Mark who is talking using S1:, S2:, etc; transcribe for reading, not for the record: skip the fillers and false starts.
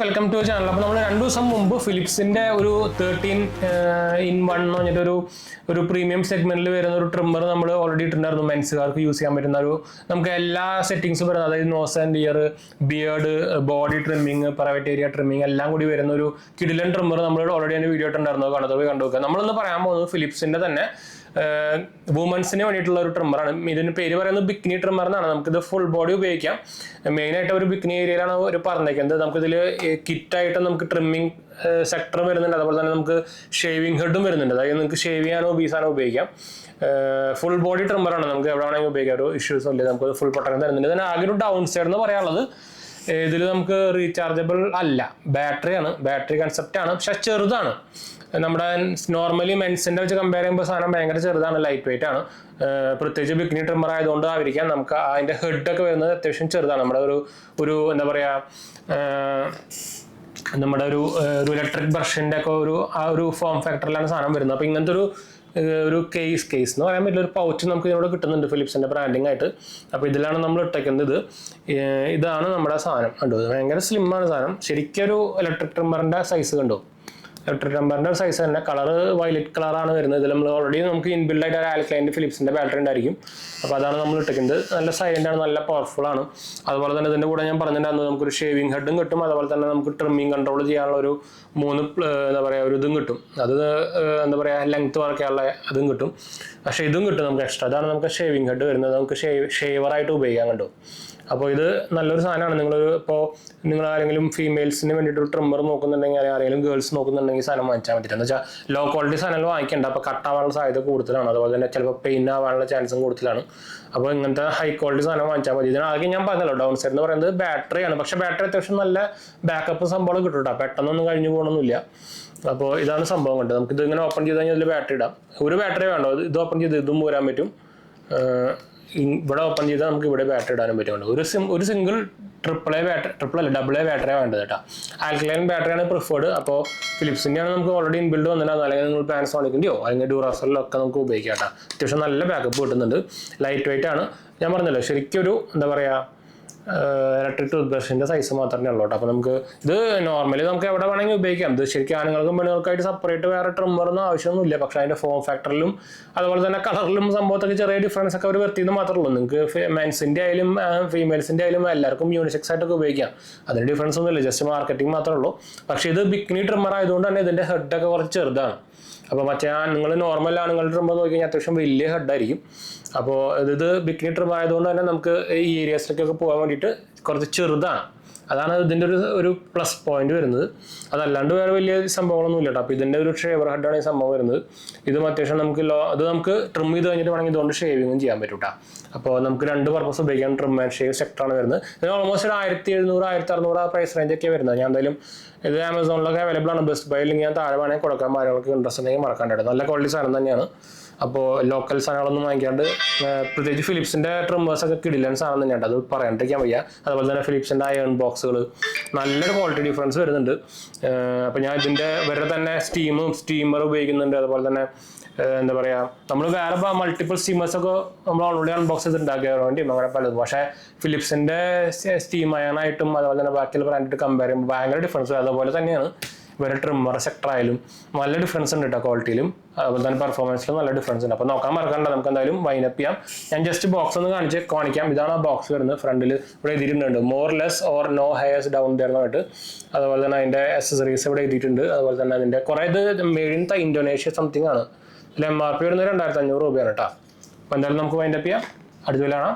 S1: Welcome to channel. അപ്പോൾ നമ്മൾ 2 ദിവസം മുമ്പ് ഫിലിപ്സിന്റെ ഒരു 13-in-1 എന്ന് പറഞ്ഞിട്ട് ഒരു പ്രീമിയം സെഗ്മെന്റിൽ വരുന്ന ഒരു ട്രിമ്മർ നമ്മൾ ഓൾറെഡി ഇട്ടിട്ടുണ്ടായിരുന്നു. മെൻസുകാർക്ക് യൂസ് ചെയ്യാൻ പറ്റുന്ന നമുക്ക് എല്ലാ സെറ്റിംഗ്സും വരുന്നത്, അതായത് nose and ear, beard, body trimming, private area trimming എല്ലാം കൂടി വരുന്ന ഒരു കിടിലൻ ട്രിമ്മർ നമ്മൾ ഓൾറെഡി അതിന്റെ വീഡിയോ ഇട്ടുണ്ടായിരുന്നു. കാണാത്തവർ കണ്ടുവെക്കുക. നമ്മളിന്ന് പറയാൻ പോകുന്നത് ഫിലിപ്സിന്റെ തന്നെ വുമൻസിന് വേണ്ടിയിട്ടുള്ള ഒരു ട്രിമ്മറാണ്. ഇതിന് പേര് പറയുന്നത് ബിക്കിനി ട്രിമ്മർ എന്നാണ്. നമുക്കിത് ഫുൾ ബോഡി ഉപയോഗിക്കാം. മെയിനായിട്ട് ഒരു ബിക്കിനി ഏരിയയിലാണ് ഒരു പറഞ്ഞേക്കുന്നത്. നമുക്കിതിൽ കിറ്റായിട്ട് നമുക്ക് ട്രിമ്മിങ് സെക്ടർ വരുന്നുണ്ട്, അതുപോലെ തന്നെ നമുക്ക് ഷേവിംഗ് ഹെഡും വരുന്നുണ്ട്. അതായത് നിങ്ങൾക്ക് ഷേവ് ചെയ്യാനോ ബീസാനോ ഉപയോഗിക്കാം. ഫുൾ ബോഡി ട്രിമ്മറാണ്. നമുക്ക് എവിടെ വേണമെങ്കിൽ ഉപയോഗിക്കാം. ഒരു ഇഷ്യൂസ് ഇല്ല. നമുക്ക് ഫുൾ പ്രൊട്ടക്ഷൻ തരുന്നുണ്ട്. ഇതിന് ആകെ ഒരു ഡൗൺ സൈഡ് എന്ന് പറയാനുള്ളത്, ഇതിൽ നമുക്ക് റീചാർജബിൾ അല്ല, ബാറ്ററിയാണ്, ബാറ്ററി കൺസെപ്റ്റ് ആണ്. പക്ഷെ ചെറുതാണ്. നമ്മുടെ നോർമലി മെൻസിന്റെ വെച്ച് കമ്പയർ ചെയ്യുമ്പോൾ സാധനം ഭയങ്കര ചെറുതാണ്, ലൈറ്റ് വെയിറ്റ് ആണ്. പ്രത്യേകിച്ച് ബിക്കിനി ട്രിമ്മർ ആയതുകൊണ്ട് ആയിരിക്കാം നമുക്ക് അതിന്റെ ഹെഡൊക്കെ വരുന്നത് അത്യാവശ്യം ചെറുതാണ്. നമ്മുടെ ഒരു എന്താ പറയാ, നമ്മുടെ ഒരു ഇലക്ട്രിക് ബ്രഷിന്റെ ഒക്കെ ഒരു ഫോം ഫാക്ടറിലാണ് സാധനം വരുന്നത്. അപ്പൊ ഇങ്ങനത്തെ ഒരു കേസ് എന്ന് പറയാൻ പറ്റില്ല, ഒരു പൗച്ച് നമുക്ക് ഇതിനോട് കിട്ടുന്നുണ്ട് ഫിലിപ്സിന്റെ ബ്രാൻഡിങ് ആയിട്ട്. അപ്പോൾ ഇതിലാണ് നമ്മൾ ഇട്ടേക്കുന്നത്. ഇതാണ് നമ്മുടെ സാധനം. കണ്ടു, ഭയങ്കര സ്ലിമ്മാണ് സാധനം. ശരിക്കും ഒരു ഇലക്ട്രിക് ട്രിമ്മറിന്റെ സൈസ് കണ്ടു. ഇലക്ട്രിക് ട്രിമ്മറിന്റെ സൈസ് തന്നെ. കളർ വയലറ്റ് കളറാണ് വരുന്നത്. ഇതിൽ നമ്മൾ ഓൾറെഡി നമുക്ക് ഇൻബിൽഡ് ആയിട്ട് ഒരു ആൽക്കലൈൻ്റെ ഫിലിപ്സിന്റെ ബാറ്ററി ഉണ്ടായിരിക്കും. അപ്പോൾ അതാണ് നമ്മൾ ഇട്ടിരിക്കുന്നത്. നല്ല സൈലന്റ് ആണ്, നല്ല പവർഫുൾ ആണ്. അതുപോലെ തന്നെ ഇതിന്റെ കൂടെ ഞാൻ പറഞ്ഞിട്ടുണ്ടായിരുന്നു, നമുക്കൊരു ഷേവിംഗ് ഹെഡും കിട്ടും. അതുപോലെ തന്നെ നമുക്ക് ട്രിമ്മിങ് കൺട്രോൾ ചെയ്യാനുള്ള ഒരു 3 എന്താ പറയുക ഒരു ഇതും കിട്ടും. അത് എന്താ പറയുക ലെങ്ത് വർക്കാനുള്ള അതും കിട്ടും. പക്ഷേ ഇതും കിട്ടും നമുക്ക് എക്സ്ട്രാ. അതാണ് നമുക്ക് ഷേവിംഗ് ഹെഡ് വരുന്നത്. നമുക്ക് ഷേവറായിട്ട് ഉപയോഗിക്കാൻ കണ്ടു. അപ്പോൾ ഇത് നല്ലൊരു സാധനമാണ്. നിങ്ങൾ ആരെങ്കിലും ഫീമെയിൽസിന് വേണ്ടിയിട്ട് ഒരു ട്രിമ്മർ നോക്കുന്നുണ്ടെങ്കിൽ, ആരെങ്കിലും ഗേൾസ് നോക്കുന്നുണ്ടെങ്കിൽ സാധനം വാങ്ങിച്ചാൽ പറ്റില്ല. എന്ന് വെച്ചാൽ ലോ ക്വാളിറ്റി സാധനങ്ങൾ വാങ്ങിക്കേണ്ട. അപ്പോൾ കട്ടാവാനുള്ള സാധ്യത കൂടുതലാണ്. അതുപോലെ തന്നെ ചിലപ്പോൾ പെയിൻ ആവാനുള്ള ചാൻസും കൂടുതലാണ്. അപ്പോൾ ഇങ്ങനത്തെ ഹൈ ക്വാളിറ്റി സാധനം വാങ്ങിച്ചാൽ മതി. ഇതിനാകെ ഞാൻ പറഞ്ഞല്ലോ, ഡൗൺ സൈഡ് എന്ന് പറയുന്നത് ബാറ്ററിയാണ്. പക്ഷേ ബാറ്ററി അത്യാവശ്യം നല്ല ബാക്കപ്പ് സംഭവം കിട്ടും കേട്ടോ. പെട്ടെന്നൊന്നും കഴിഞ്ഞു പോകണമെന്നില്ല. അപ്പോൾ ഇതാണ് സംഭവം കണ്ടത്. നമുക്ക് ഇതിങ്ങനെ ഓപ്പൺ ചെയ്ത് കഴിഞ്ഞാൽ ഇതിൽ ബാറ്ററി ഇടാം. ഒരു ബാറ്ററി വേണ്ടോ, ഇത് ഓപ്പൺ ചെയ്ത് ഇതും പോരാൻ പറ്റും. ഇവിടെ ഓപ്പൺ ചെയ്താൽ നമുക്ക് ഇവിടെ ബാറ്ററി ഇടാനും പറ്റുന്നുണ്ട്. ഒരു സിംഗിൾ ഡബിൾ എ ബാറ്ററി വേണ്ടത് കേട്ടോ. ആൽക്കലൈൻ ബാറ്ററിയാണ് പ്രിഫേർഡ്. അപ്പോൾ ഫിലിപ്സിൻ്റെ ആണ് നമുക്ക് ഓൾറെഡി ഇൻബിൽഡ് വന്നിട്ടുണ്ടാകും. അല്ലെങ്കിൽ നിങ്ങൾ പാനസോണിക്കിൻ്റെയോ അല്ലെങ്കിൽ ഡ്യൂറാസെല്ലോ ഒക്കെ നമുക്ക് ഉപയോഗിക്കാം കേട്ടോ. അത്യാവശ്യം നല്ല ബാക്കപ്പ് കിട്ടുന്നുണ്ട്. ലൈറ്റ് വെയിറ്റ് ആണ്. ഞാൻ പറഞ്ഞല്ലോ, ശരിക്കും ഒരു എന്താ പറയുക ഇലക്ട്രിക് ടൂത്ത് ബ്രഷിന്റെ സൈസ് മാത്രമേ ഉള്ളൂ കേട്ടോ. അപ്പോൾ നമുക്ക് ഇത് നോർമലി നമുക്ക് എവിടെ വേണമെങ്കിൽ ഉപയോഗിക്കാം. ഇത് ശരിക്കും ആണുങ്ങൾക്കും പെണ്ണുങ്ങൾക്കായിട്ട് സെപ്പറേറ്റ് വേറെ ട്രിമ്മറൊന്നും ആവശ്യമൊന്നുമില്ല. പക്ഷേ അതിന്റെ ഫോം ഫാക്ടറിലും അതുപോലെ തന്നെ കളറിലും സംഭവത്തൊക്കെ ചെറിയ ഡിഫറൻസ് ഒക്കെ അവർ വരുത്തിയെന്ന് മാത്രമേ ഉള്ളൂ. നിങ്ങൾക്ക് മെൻസിന്റെ ആയാലും ഫീമെയിൽസിന്റെ ആയാലും എല്ലാവർക്കും യൂണിസെക്സ് ആയിട്ടൊക്കെ ഉപയോഗിക്കാം. അതിന് ഡിഫറൻസ് ഒന്നുമില്ല, ജസ്റ്റ് മാർക്കറ്റിംഗ് മാത്രമേ ഉള്ളൂ. പക്ഷേ ഇത് ബിക്കിനി ട്രിമ്മർ ആയതുകൊണ്ട് തന്നെ ഇതിന്റെ ഹെഡൊക്കെ കുറച്ച് ചെറുതാണ്. അപ്പോൾ മറ്റേ നിങ്ങൾ നോർമൽ ആണുങ്ങളുടെ ട്രിമ്മർ നോക്കി കഴിഞ്ഞാൽ അത്യാവശ്യം വലിയ ഹെഡായിരിക്കും. അപ്പോൾ ഇത് ബിക്കിനി ട്രിമ്മർ ആയതുകൊണ്ട് തന്നെ നമുക്ക് ഈ ഏരിയാസിലേക്കൊക്കെ പോകാൻ വേണ്ടിയിട്ട് കുറച്ച് ചെറുതാണ്. അതാണ് ഇതിൻ്റെ ഒരു പ്ലസ് പോയിന്റ് വരുന്നത്. അതല്ലാണ്ട് വേറെ വലിയ സംഭവങ്ങളൊന്നും ഇല്ല കേട്ടോ. അപ്പോൾ ഇതിൻ്റെ ഒരു ഷേവർ ഹെഡാണ് ഈ സംഭവം വരുന്നത്. ഇതും അത്യാവശ്യം നമുക്ക് ട്രിം ചെയ്ത് കഴിഞ്ഞിട്ട് വേണമെങ്കിൽ ഇതുകൊണ്ട് ഷേവിങ്ങും ചെയ്യാൻ പറ്റും കേട്ടോ. അപ്പോൾ നമുക്ക് 2 പർപ്പസ് ഉപയോഗിക്കാം. ട്രിം ആൻഡ് ഷേവ് സെക്ടറാണ് വരുന്നത്. ഇത് ഓൾമോസ്റ്റ് ഒരു 1700-1600 പ്രൈസ് റേഞ്ചൊക്കെ വരുന്നത്. ഞാൻ എന്തായാലും ഇത് ആമസോണിലൊക്കെ അവൈലബിൾ ആണ്. ബെസ്റ്റ് ബൈ ലിങ്ക് ഞാൻ താഴെ വേണമെങ്കിൽ കൊടുക്കാൻ, ആളുകൾക്ക് ഇൻട്രസ്റ്റ് ഉണ്ടെങ്കിൽ മറക്കാണ്ട്. നല്ല ക്വാളിറ്റി സാധനം തന്നെയാണ്. അപ്പോൾ ലോക്കൽ സാധനങ്ങളൊന്നും വാങ്ങിക്കാണ്ട്, പ്രത്യേകിച്ച് ഫിലിപ്സിന്റെ ട്രിമ്മേഴ്സ് ഒക്കെ കിടിലൻ സാധനം തന്നെയാണ്. അത് പറയാണ്ടിരിക്കാൻ വയ്യ. അതുപോലെ തന്നെ ഫിലിപ്സിന്റെ അയൺ ബോക്സുകൾ നല്ലൊരു ക്വാളിറ്റി ഡിഫറൻസ് വരുന്നുണ്ട്. അപ്പോൾ ഞാൻ ഇതിന്റെ വേറെ തന്നെ സ്റ്റീമർ ഉപയോഗിക്കുന്നുണ്ട്. അതുപോലെ തന്നെ എന്താ പറയുക, നമ്മൾ വേറെ മൾട്ടിപ്പിൾ സ്റ്റീമേഴ്സ് ഒക്കെ നമ്മൾ ഓൾറെഡി അൺബോക്സ് ചെയ്തിട്ടുണ്ടാക്കിയ വേണ്ടി അങ്ങനെ പലതും. പക്ഷേ ഫിലിപ്സിന്റെ സ്റ്റീം അയണായിട്ടും അതുപോലെ തന്നെ ബാക്കിയുള്ള ബ്രാൻഡായിട്ട് കമ്പയർ ചെയ്യുമ്പോൾ ഭയങ്കര ഡിഫറൻസ്. അതുപോലെ തന്നെയാണ് വേറെ ട്രിമ്മർ സെക്ടർ ആയാലും നല്ല ഡിഫറൻസ് ഉണ്ട് കേട്ടോ. ക്വാളിറ്റിയിലും അതുപോലെ തന്നെ പെർഫോമൻസിലും നല്ല ഡിഫറൻസ് ഉണ്ട്. അപ്പോൾ നോക്കാൻ മറക്കണ്ട. നമുക്ക് എന്തായാലും വൈൻഡപ്പ് ചെയ്യാം. ഞാൻ ജസ്റ്റ് ബോക്സ് ഒന്ന് കാണിക്കാം. ഇതാണ് ആ ബോക്സ് വരുന്നത്. ഫ്രണ്ടിൽ ഇവിടെ എഴുതിയിട്ടുണ്ട് more less or no hairs down തരുന്നതായിട്ട്. അതുപോലെ തന്നെ അതിന്റെ അക്സസറീസ് ഇവിടെ എഴുതിയിട്ടുണ്ട്. അതുപോലെ തന്നെ അതിന്റെ കുറേ ഇത് മെയ്ഡ് ഇൻ ഇന്തോനേഷ്യ സംതിങ് ആണ്. ഇതിൽ MRP വരുന്നത് 2500 രൂപയാണ് കേട്ടോ. അപ്പോൾ എന്തായാലും നമുക്ക് വൈൻഡപ്പ് ചെയ്യാം. അടുത്ത കാണാം.